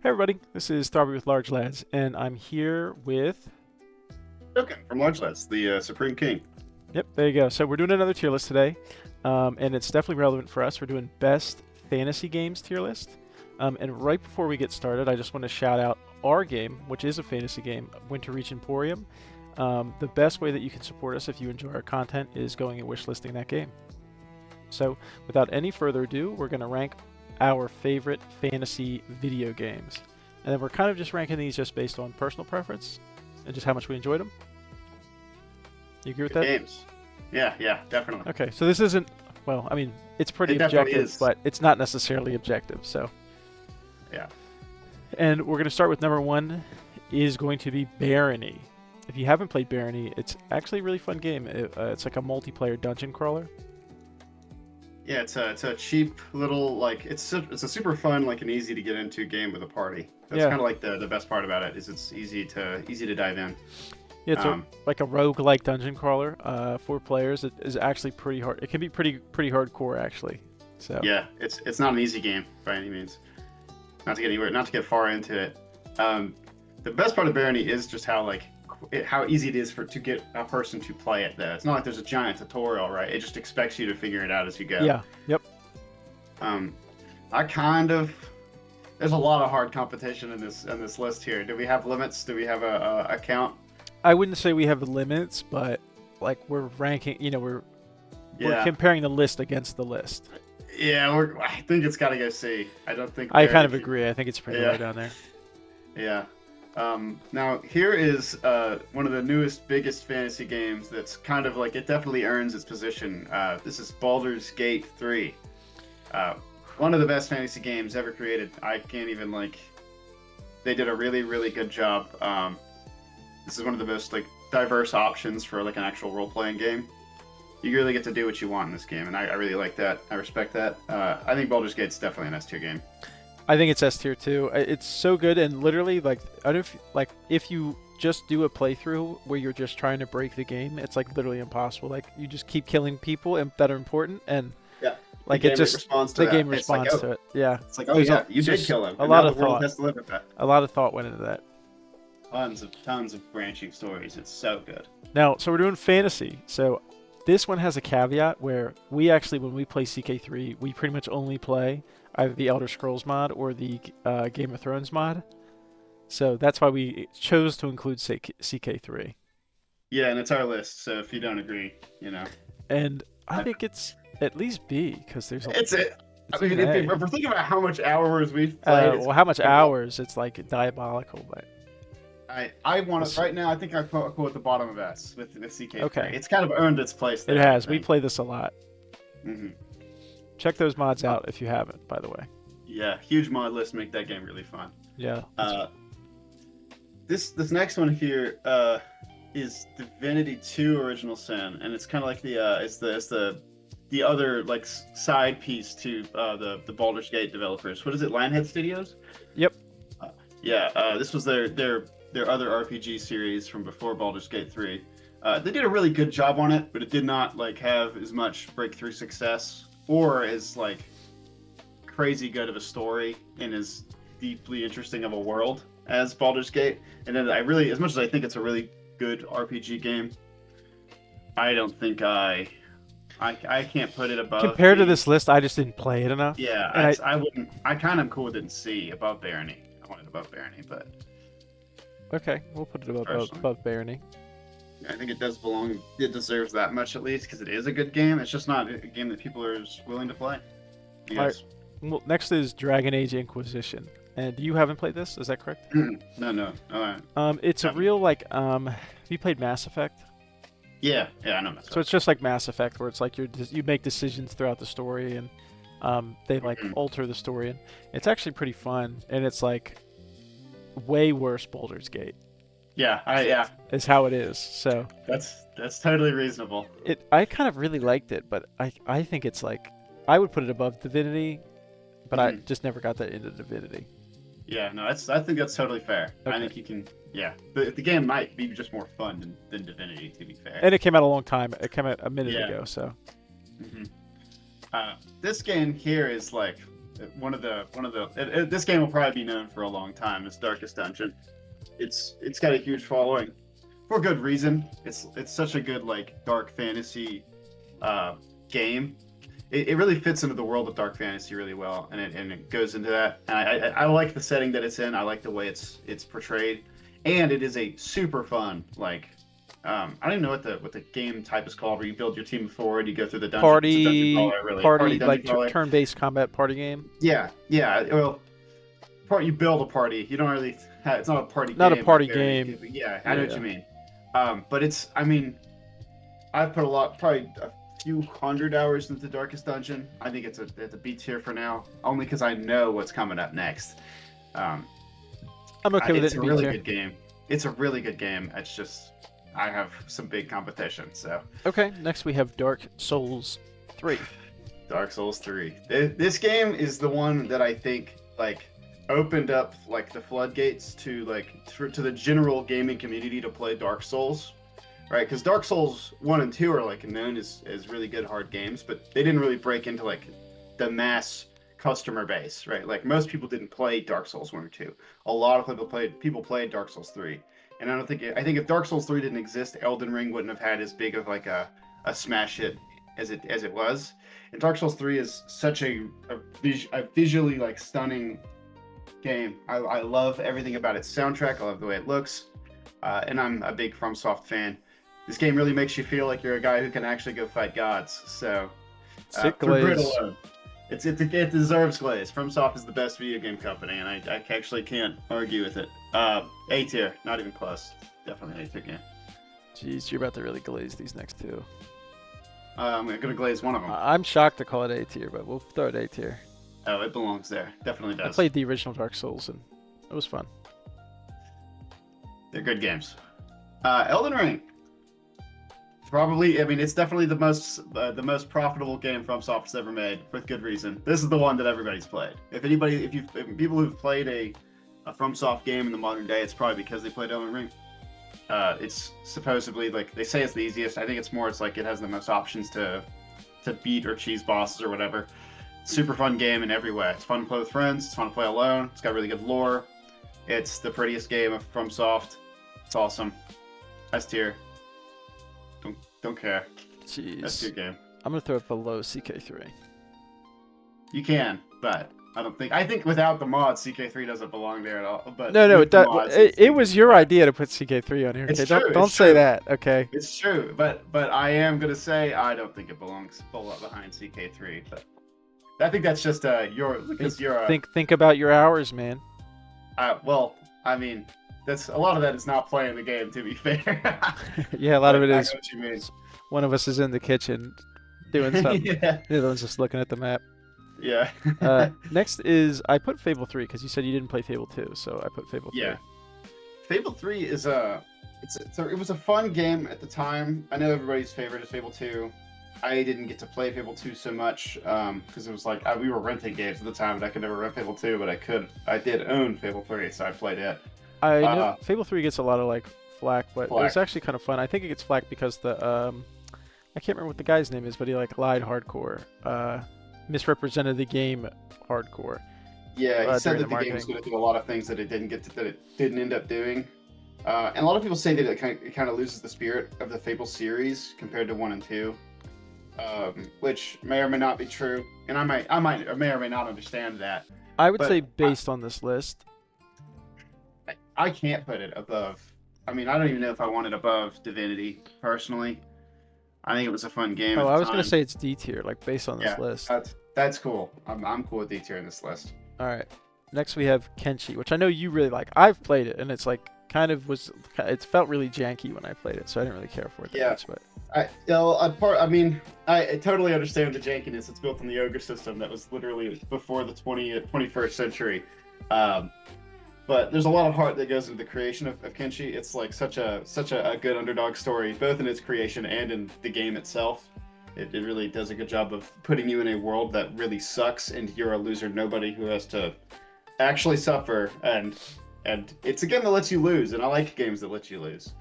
Hey everybody, this is Strawberry with Large Lads, and I'm here with... Okay, from Large Lads, the Supreme King. Yep, there you go. So we're doing another tier list today, and it's definitely relevant for us. We're doing best fantasy games tier list. And right before we get started, I just want to shout out our game, which is a fantasy game, Winter Reach Emporium. The best way that you can support us if you enjoy our content is going and wishlisting that game. So without any further ado, we're going to rank our favorite fantasy video games. And then we're kind of just ranking these just based on personal preference and just how much we enjoyed them. You agree with Good that? games. Yeah, definitely. Okay, so this isn't, well, I mean, it's pretty It definitely objective, is. but it's not necessarily objective, so. Yeah. And we're going to start with number one is going to be Barony. If you haven't played Barony, it's actually a really fun game. It's like a multiplayer dungeon crawler. Yeah, it's a cheap little it's a super fun and easy to get into game with a party. That's Yeah. kind of like the best part about it is it's easy to dive in. Yeah, it's like a roguelike dungeon crawler. 4 players. It is actually pretty hard. It can be pretty hardcore actually. So Yeah, it's not an easy game by any means. Not to get far into it. The best part of Barony is just how easy it is to get a person to play it. Though it's not like there's a giant tutorial, right? It just expects you to figure it out as you go. Yeah. Yep. There's a lot of hard competition in this list here. Do we have limits? Do we have a count? I wouldn't say we have limits, but like we're ranking. We're comparing the list against the list. Yeah, I think it's got to go C. I don't think. I kind of agree. I think it's pretty low down there. Yeah. Now here is one of the newest, biggest fantasy games that's kind of it definitely earns its position. This is Baldur's Gate 3. One of the best fantasy games ever created. I can't even they did a really, really good job. This is one of the most diverse options for an actual role-playing game. You really get to do what you want in this game, and I really like that. I respect that. I think Baldur's Gate's definitely an S tier game. I think it's S tier too. It's so good, and literally, I don't if you just do a playthrough where you're just trying to break the game, it's literally impossible. You just keep killing people that are important, and yeah, it just responds to the that. game responds to it. Yeah, it's oh yeah, you did kill him. A lot of the world thought. has to live with that. A lot of thought went into that. Tons of branching stories. It's so good. Now, so we're doing fantasy. So this one has a caveat where we actually, when we play CK3, we pretty much only play either the Elder Scrolls mod or the Game of Thrones mod. So that's why we chose to include CK3. Yeah, and it's our list, so if you don't agree, And I think it's at least B, because there's It's it. I mean, if we're thinking about how much hours we've played... well, how much hours, it's diabolical, but... I want to... Right now, I think I put at the bottom of S with CK3. Okay. It's kind of earned its place there. It has. We play this a lot. Mm-hmm. Check those mods out if you haven't, by the way. Yeah, huge mod list make that game really fun. Yeah. This next one here is Divinity 2 Original Sin, and it's kind of like it's the other side piece to the Baldur's Gate developers. What is it? Lionhead Studios? Yep. This was their other RPG series from before Baldur's Gate 3. They did a really good job on it, but it did not have as much breakthrough success or as crazy good of a story and as deeply interesting of a world as Baldur's Gate. And then as much as I think it's a really good RPG game, I don't think I can't put it above. Compared to this list, I just didn't play it enough. Yeah, and I wouldn't. I kind of cool with it in C above Barony. I want it above Barony, but okay, we'll put it above Barony. I think it does belong. It deserves that much at least because it is a good game. It's just not a game that people are as willing to play. Yes. Right. Well, next is Dragon Age Inquisition, and you haven't played this. Is that correct? No. It's a real have you played Mass Effect? Yeah, I know Mass Effect. So it's just like Mass Effect, where it's you make decisions throughout the story, and they alter the story, and it's actually pretty fun, and it's way worse Baldur's Gate. Yeah, is how it is. So that's totally reasonable. I kind of really liked it, but I think it's I would put it above Divinity, but I just never got that into Divinity. Yeah, no, I think that's totally fair. Okay. I think you can. Yeah, the game might be just more fun than Divinity, to be fair. And it came out a long time. It came out a minute ago, so. This game here is This game will probably be known for a long time as Darkest Dungeon. It's got a huge following for good reason. It's such a good like dark fantasy game. It really fits into the world of dark fantasy really well, and it goes into that. And I like the setting that it's in. I like the way it's portrayed, and it is a super fun like. I don't even know what the game type is called. Where you build your team forward, you go through the dungeon. It's a dungeon crawler, really. Party Dungeon like crawler. turn-based combat party game. Yeah. Well, you build a party. You don't really. It's not a party. Not game, a party like, game. Yeah, I know what you mean. But it's. I mean, I've put probably a few hundred hours into Darkest Dungeon. I think it's a B tier for now, only because I know what's coming up next. I'm okay with it. It's a really good game. It's a really good game. It's just I have some big competition. So okay, next we have Dark Souls 3. Dark Souls 3. This game is the one that I think like opened up like the floodgates to to the general gaming community to play Dark Souls, right? Because Dark Souls 1 and 2 are like known as really good hard games, but they didn't really break into like the mass customer base, right? Like most people didn't play Dark Souls 1 or 2. A lot of people played Dark Souls 3. And I think if Dark Souls 3 didn't exist, Elden Ring wouldn't have had as big of like a smash hit as it was. And Dark Souls 3 is such a visually like stunning game. I love everything about its soundtrack. I love the way it looks. And I'm a big FromSoft fan. This game really makes you feel like you're a guy who can actually go fight gods. So Sick for grit glaze. alone, it deserves glaze. FromSoft is the best video game company, and I actually can't argue with it. A tier, not even close. Definitely an A tier game. Jeez, you're about to really glaze these next two. I'm gonna glaze one of them. I'm shocked to call it A tier, but we'll throw it A tier. Oh, it belongs there. Definitely I does. played the original Dark Souls and it was fun. They're good games. Elden Ring. Probably, I mean, it's definitely the most profitable game FromSoft's ever made, with good reason. This is the one that everybody's played. If people who've played a FromSoft game in the modern day, it's probably because they played Elden Ring. It's supposedly like they say it's the easiest. I think it's like it has the most options to beat or cheese bosses or whatever. Super fun game in every way. It's fun to play with friends. It's fun to play alone. It's got really good lore. It's the prettiest game of FromSoft. It's awesome. S tier. Don't care. Jeez. S tier game. I'm gonna throw it below CK3. You can, but I think without the mods, CK3 doesn't belong there at all. But No, with the mods, it was your idea to put CK3 on here. It's Okay, true, don't it's say true. that. Okay. It's true, but I am gonna say I don't think it belongs behind CK3. But I think that's just because you're Think about your hours, man. well, I mean, that's a lot of that is not playing the game. To be fair, Yeah, a lot of it I is know what you mean. one of us is in the kitchen doing something. Yeah, The other one's just looking at the map. yeah. Next is I put Fable 3 because you said you didn't play Fable 2, so I put Fable 3. Yeah. Fable 3 is it was a fun game at the time. I know everybody's favorite is Fable 2. I didn't get to play Fable 2 so much because it was like we were renting games at the time, and I could never rent Fable 2, but I did own Fable 3, so I played it. I know Fable 3 gets a lot of like flack, but it was Flack. actually kind of fun. I think it gets flack because the I can't remember what the guy's name is, but he like lied hardcore, misrepresented the game hardcore. Yeah, he said during that the game was going to do a lot of things that it didn't end up doing. And a lot of people say that it kind of loses the spirit of the Fable series compared to 1 and 2, which may or may not be true. And I may or may not understand that. I would But say based on this list, I can't put it above. I mean, I don't even know if I want it above Divinity personally. I think it was a fun game. oh, at I the was gonna time. say it's D tier, like based on this Yeah, list. that's cool. I'm cool with D tier in this list. All right. Next we have Kenshi, which I know you really like. I've played it, and it's like it felt really janky when I played it, so I didn't really care for it that Yeah. much. But I totally understand the jankiness. It's built on the ogre system that was literally before the 21st century. But there's a lot of heart that goes into the creation of Kenshi. It's like such a good underdog story, both in its creation and in the game itself. It really does a good job of putting you in a world that really sucks, and you're a loser nobody who has to actually suffer. And it's a game that lets you lose, and I like games that let you lose.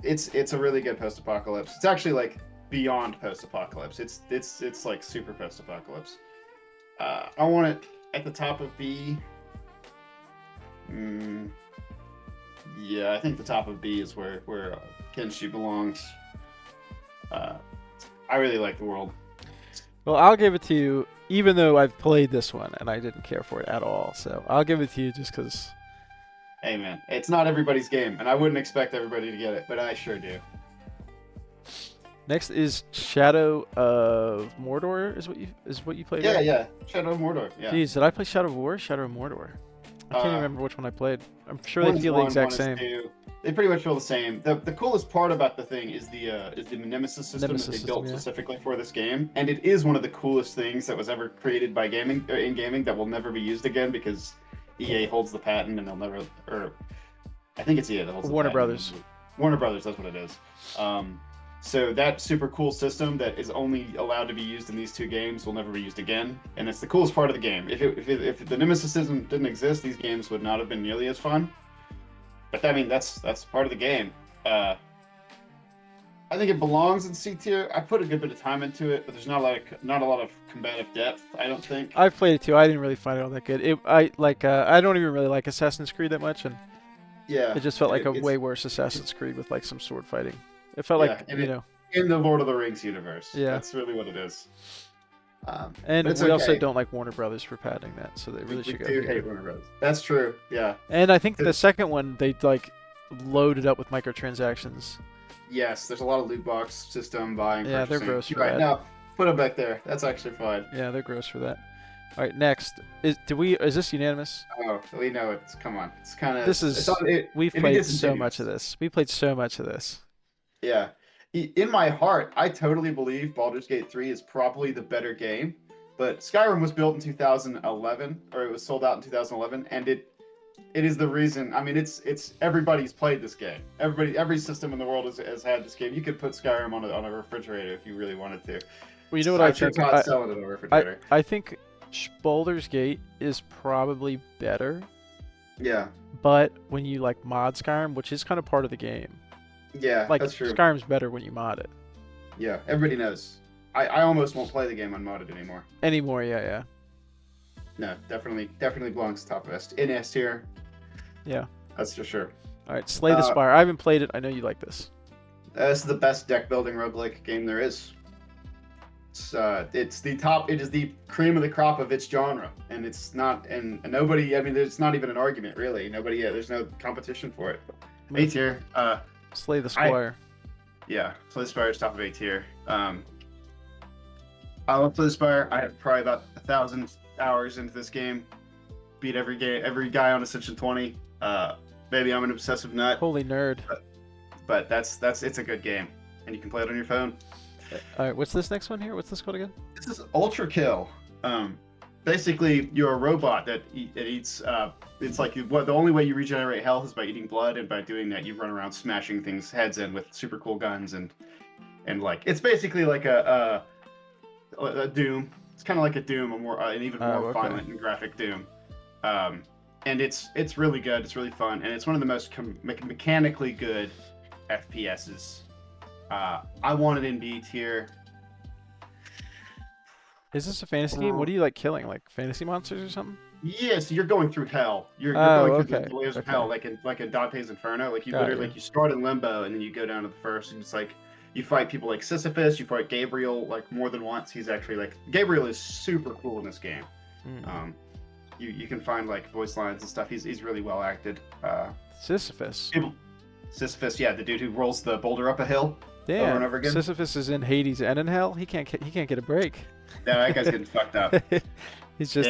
It's a really good post-apocalypse. It's actually like beyond post-apocalypse. It's like super post-apocalypse. I want it at the top of B. Yeah, I think the top of B is where Kenshi belongs. I really like the world. Well, I'll give it to you, even though I've played this one and I didn't care for it at all. So I'll give it to you just because. Hey man, it's not everybody's game, and I wouldn't expect everybody to get it, but I sure do. Next is Shadow of Mordor. Is what you played? Yeah, right? yeah. Shadow of Mordor. Yeah. Jeez, did I play Shadow of War? Or Shadow of Mordor. I can't even remember which one I played. I'm sure they feel the exact same. They pretty much feel the same. The coolest part about the thing is the Nemesis system Nemesis that they system, built yeah. specifically for this game, and it is one of the coolest things that was ever created by gaming in gaming that will never be used again because EA holds the patent and they'll never. Or I think it's EA that holds the Warner patent. Brothers. Warner Brothers, that's what it is. So that super cool system that is only allowed to be used in these two games will never be used again, and it's the coolest part of the game. If the Nemesis system didn't exist, these games would not have been nearly as fun. But I mean, that's part of the game. I think it belongs in C tier. I put a good bit of time into it, but there's not a lot of combative depth. I don't think. I've played it too. I didn't really find it all that good. I don't even really like Assassin's Creed that much, and Yeah, it just felt like a way worse Assassin's Creed with like some sword fighting. It felt like in the Lord of the Rings universe. Yeah, that's really what it is. And we okay. also don't like Warner Brothers for padding that, so they really should go. We do hate Warner Brothers. That's true. Yeah. And I think the second one they like loaded up with microtransactions. Yes, there's a lot of loot box system buying. Yeah, they're gross for that. No, put them back there. That's actually fine. Yeah, they're gross for that. All right, next is this unanimous? Oh, we know it. Come on, it's kind of. We've played so much of this. We played so much of this. Yeah. In my heart, I totally believe Baldur's Gate 3 is probably the better game, but Skyrim was built in 2011, or it was sold out in 2011, and it is the reason. I mean, it's everybody's played this game. Every system in the world has had this game. You could put Skyrim on a refrigerator if you really wanted to. Well, you know what I think? Not selling it on a refrigerator. I think Baldur's Gate is probably better. Yeah. But when you like mod Skyrim, which is kind of part of the game. Yeah, like, that's true. Skyrim's better when you mod it. Yeah, everybody knows. I almost won't play the game unmodded anymore. Yeah. No, definitely belongs top list. In S tier. Yeah. That's for sure. All right, Slay the Spire. I haven't played it. I know you like this. This is the best deck building roguelike game there is. It's the top. It is the cream of the crop of its genre, and it's not. And nobody. I mean, there's not even an argument really. Nobody. There's no competition for it. A tier. Slay the Spire. Slay the Spire is top of A tier. I love Slay the Spire. I have probably about 1,000 hours into this game. Beat every guy on Ascension 20. Maybe I'm an obsessive nut. Holy nerd. But it's a good game, and you can play it on your phone. All right, what's this next one here? What's this called again? This is Ultra Kill. Basically, you're a robot that eats. It's like the only way you regenerate health is by eating blood, and by doing that, you run around smashing things heads in with super cool guns and like it's basically like a Doom. It's kind of like a Doom, an even more violent and graphic Doom. And it's really good. It's really fun, and it's one of the most mechanically good FPSs. I want it in B tier. Is this a fantasy game? What do you like killing? Like fantasy monsters or something? Yeah, so you're going through hell. You're going through the layers of hell, like in Dante's Inferno. Like you literally you start in limbo and then you go down to the first, and it's like you fight people like Sisyphus. You fight Gabriel like more than once. He's actually like Gabriel is super cool in this game. You can find like voice lines and stuff. He's really well acted. Sisyphus. Sisyphus, yeah, the dude who rolls the boulder up a hill. Damn. Over and over again. Sisyphus is in Hades and in hell. He can't get a break. Yeah, that guy's getting fucked up. He's just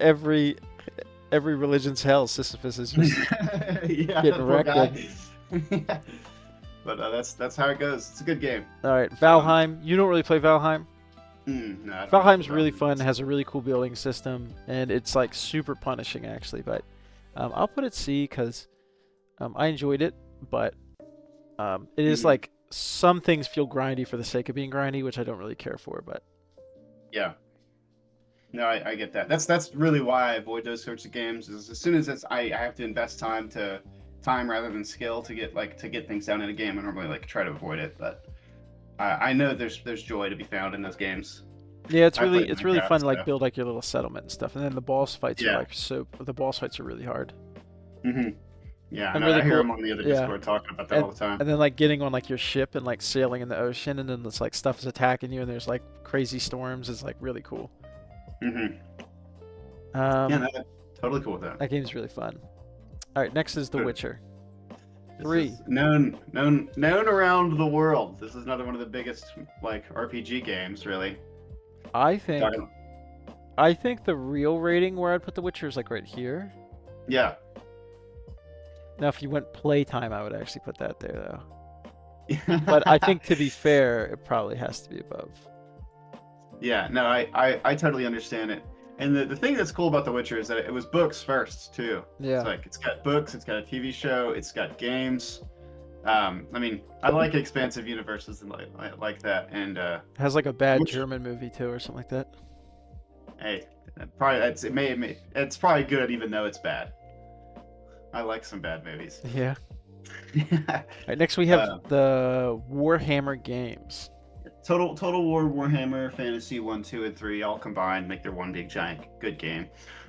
every religion's hell. Sisyphus is just getting wrecked. But that's how it goes. It's a good game. All right, Valheim. You don't really play Valheim. No, Valheim's really fun. Has a really cool building system, and it's like super punishing actually. But I'll put it C because I enjoyed it, but it is like some things feel grindy for the sake of being grindy, which I don't really care for. But yeah. No, I get that. That's really why I avoid those sorts of games. Is as soon as I have to invest time rather than skill to get things down in a game, I normally like try to avoid it. But I know there's joy to be found in those games. Yeah, I played it's really fun Minecraft, to like so build like your little settlement and stuff, and then the boss fights are yeah. like the boss fights are really hard hmm Yeah, and no, really I hear cool. them on the other Yeah, Discord talking about that and all the time. and then like getting on like your ship and like sailing in the ocean, and then it's like stuff is attacking you, and there's like crazy storms. Is like really cool. hmm Yeah, Um, no, totally cool with that. that game's really fun. All right, next is The Good. Witcher This 3. is known around the world. This is another one of the biggest like RPG games, really. I think Talking- I think the real rating where I'd put The Witcher is like right here. Yeah. Now, if you went playtime, I would actually put that there though. But I think to be fair, it probably has to be above. Yeah, no, I totally understand it. And the thing that's cool about The Witcher is that it was books first too. Yeah. It's like it's got books, it's got a TV show, it's got games. I mean, I like expansive universes and like that. And It has like a bad which, German movie too, or something like that. hey, probably it's probably good even though it's bad. I like some bad movies. Yeah. All right, next we have the Warhammer games. Total War, Warhammer, Fantasy 1, 2, and 3 all combined make their one big giant good game.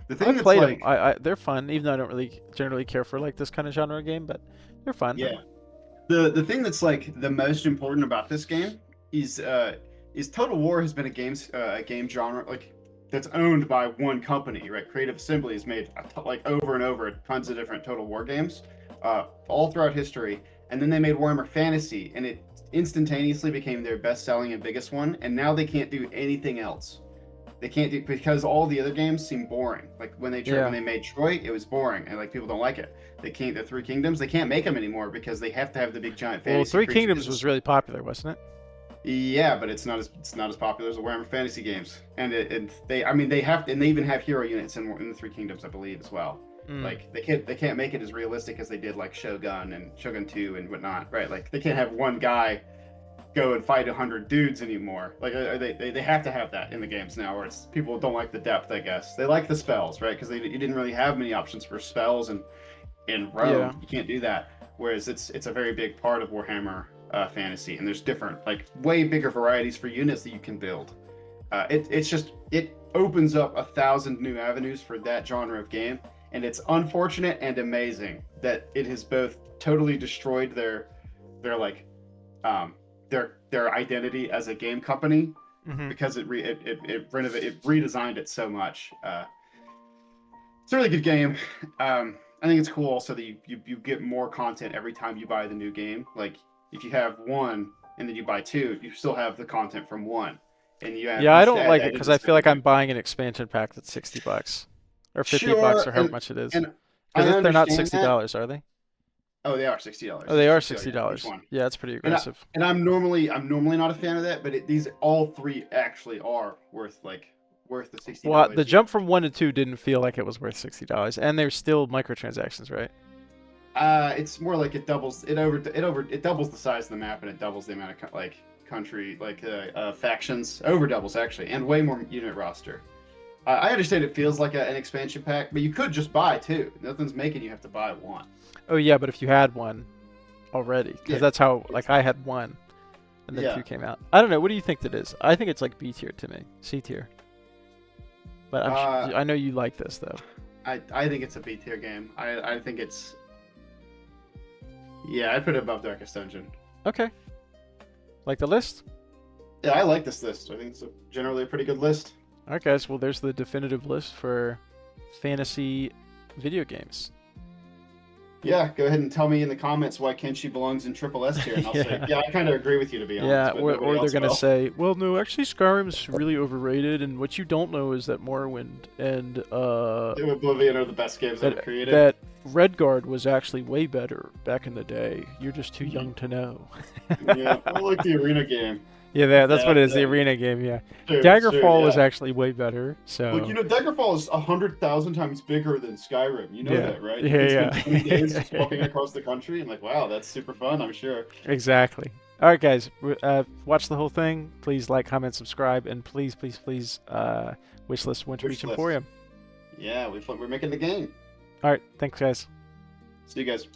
The thing I've that's played like, them. They're fun, even though I don't really generally care for like this kind of genre of game, but they're fun. yeah, the thing that's like the most important about this game is Total War has been a game genre like that's owned by one company, right? Creative Assembly has made like over and over tons of different Total War games, all throughout history, and then they made Warhammer Fantasy, and it instantaneously became their best-selling and biggest one, and now they can't do anything else. They can't do because all the other games seem boring. Like when they made Troy, it was boring, and like people don't like it. They can't the Three Kingdoms. They can't make them anymore because they have to have the big giant fantasy. Well, Three creatures. Kingdoms was really popular, wasn't it? Yeah, but it's not as popular as the Warhammer Fantasy games, and they even have hero units in the Three Kingdoms, I believe, as well. Like they can't make it as realistic as they did like Shogun and Shogun 2 and whatnot, right? Like they can't have one guy go and fight 100 dudes anymore. Like they have to have that in the games now, where it's people don't like the depth, I guess. They like the spells, right? Because you didn't really have many options for spells, and in Rome you can't do that. Whereas it's a very big part of Warhammer Fantasy, and there's different like way bigger varieties for units that you can build. It opens up 1,000 new avenues for that genre of game. And it's unfortunate and amazing that it has both totally destroyed their identity as a game company because it redesigned it so much. It's a really good game. I think it's cool also that you get more content every time you buy the new game. Like if you have one and then you buy two, you still have the content from one. And I don't like it because I feel like I'm buying an expansion pack that's $60 or $50 or however much it is. Because they're not $60, are they? Oh, they are $60. Oh, they are $60. Yeah, that's pretty aggressive. And I'm normally not a fan of that, but these all three actually are worth the $60. Well, the jump from 1 to 2 didn't feel like it was worth $60, and there's still microtransactions, right? It's more like it doubles the size of the map, and it doubles the amount of country factions, over doubles actually, and way more unit roster. I understand it feels like an expansion pack, but you could just buy two. Nothing's making you have to buy one. Oh yeah, but if you had one already, because that's how I had one, and then 2 came out. I don't know. What do you think that is? I think it's like B tier to me, C tier. But I know you like this though. I think it's a B tier game. I think it's I'd put it above Darkest Dungeon. Okay. Like the list? Yeah, I like this list. I think it's generally a pretty good list. All right, guys. Well, there's the definitive list for fantasy video games. Yeah, go ahead and tell me in the comments why Kenshi belongs in Triple S tier, and I'll say, I kind of agree with you, to be honest. Yeah, or they're going to say, well, no, actually Skyrim's really overrated, and what you don't know is that Morrowind and Oblivion are the best games ever created. That Redguard was actually way better back in the day. You're just too young to know. Yeah, I like the arena game. Yeah, that's what it is, the arena game, yeah. Daggerfall was actually way better, so... Look, Daggerfall is 100,000 times bigger than Skyrim. You know that, right? Yeah, spent 20 days just walking across the country, and like, wow, that's super fun, I'm sure. Exactly. All right, guys, watch the whole thing. Please like, comment, subscribe, and please, wishlist Winter Beach Emporium. Yeah, we're making the game. All right, thanks, guys. See you guys.